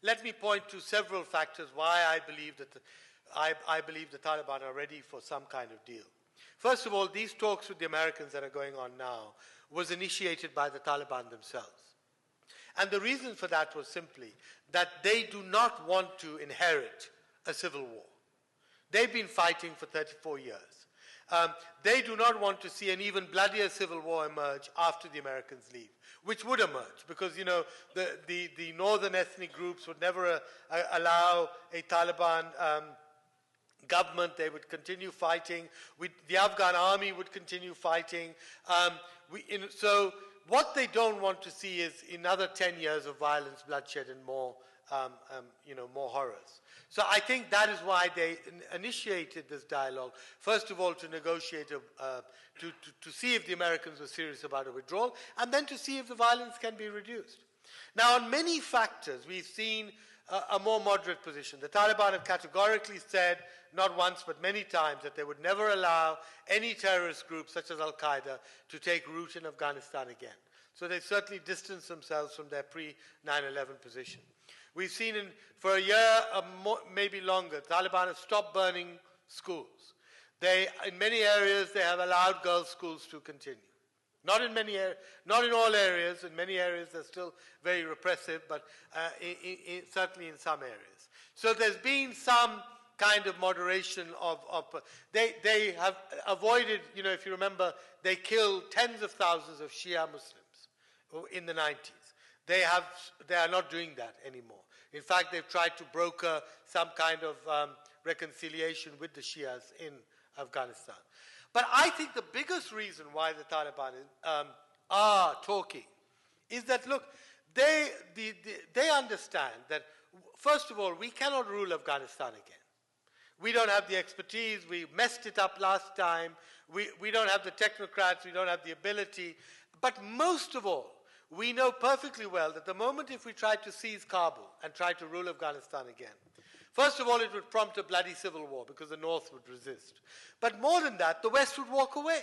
let me point to several factors why I believe that I believe the Taliban are ready for some kind of deal. First of all, these talks with the Americans that are going on now was initiated by the Taliban themselves. And the reason for that was simply that they do not want to inherit a civil war. They've been fighting for 34 years. They do not want to see an even bloodier civil war emerge after the Americans leave, which would emerge because, you know, the northern ethnic groups would never allow a Taliban government. They would continue fighting. The Afghan army would continue fighting. So what they don't want to see is another 10 years of violence, bloodshed, and more, more horrors. So I think that is why they initiated this dialogue. First of all, to negotiate, to see if the Americans were serious about a withdrawal, and then to see if the violence can be reduced. Now, on many factors, we've seen a more moderate position. The Taliban have categorically said, not once but many times, that they would never allow any terrorist group such as Al-Qaeda to take root in Afghanistan again. So they certainly distanced themselves from their pre-9/11 position. We've seen for a year, maybe longer, Taliban have stopped burning schools. In many areas, they have allowed girls' schools to continue. Not in all areas. In many areas, they're still very repressive, but certainly in some areas. So there's been some kind of moderation they have avoided, if you remember, they killed tens of thousands of Shia Muslims in the 90s. They are not doing that anymore. In fact, they've tried to broker some kind of reconciliation with the Shias in Afghanistan. But I think the biggest reason why the Taliban are talking is that, look, they understand that, first of all, we cannot rule Afghanistan again. We don't have the expertise. We messed it up last time. We don't have the technocrats. We don't have the ability. But most of all, we know perfectly well that the moment if we tried to seize Kabul and try to rule Afghanistan again, first of all, it would prompt a bloody civil war because the North would resist. But more than that, the West would walk away.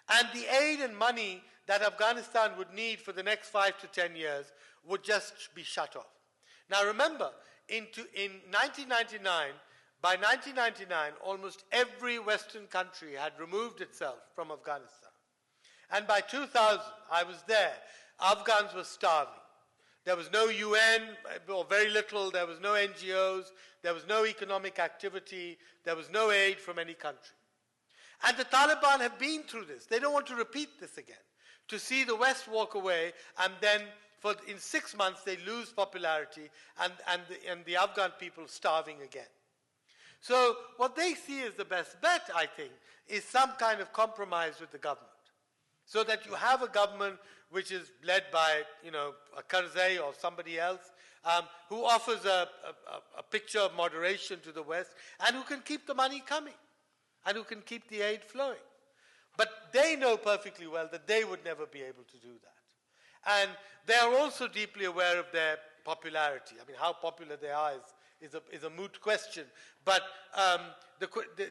And the aid and money that Afghanistan would need for the next 5 to 10 years would just be shut off. Now remember, in 1999, by 1999, almost every Western country had removed itself from Afghanistan. And by 2000, I was there, Afghans were starving. There was no UN, or very little. There was no NGOs. There was no economic activity. There was no aid from any country. And the Taliban have been through this. They don't want to repeat this again. To see the West walk away, and then in 6 months they lose popularity, and the Afghan people starving again. So what they see as the best bet, I think, is some kind of compromise with the government. So that you have a government which is led by, a Karzai or somebody else, who offers a picture of moderation to the West, and who can keep the money coming, and who can keep the aid flowing. But they know perfectly well that they would never be able to do that. And they are also deeply aware of their popularity. I mean, how popular they are is a moot question. But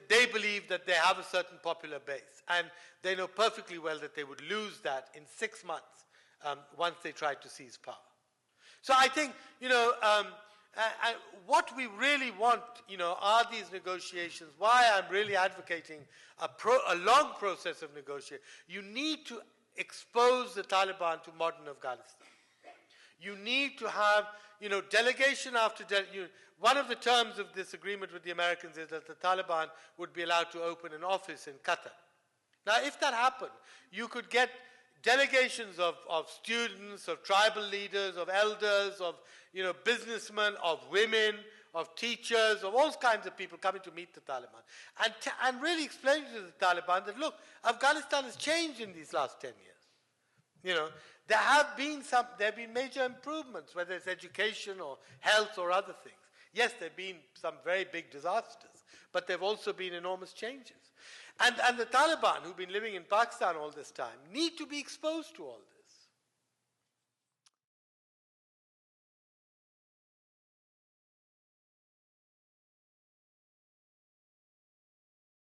they believe that they have a certain popular base. And they know perfectly well that they would lose that in 6 months once they try to seize power. So I think, what we really want, are these negotiations. Why I'm really advocating a long process of negotiation. You need to expose the Taliban to modern Afghanistan. You need to have, delegation after delegation. One of the terms of this agreement with the Americans is that the Taliban would be allowed to open an office in Qatar. Now, if that happened, you could get delegations of students, of tribal leaders, of elders, of businessmen, of women, of teachers, of all kinds of people coming to meet the Taliban, and really explaining to the Taliban that, look, Afghanistan has changed in these last 10 years. There have been major improvements, whether it's education or health or other things. Yes, there have been some very big disasters, but there have also been enormous changes. And the Taliban, who've been living in Pakistan all this time, need to be exposed to all this.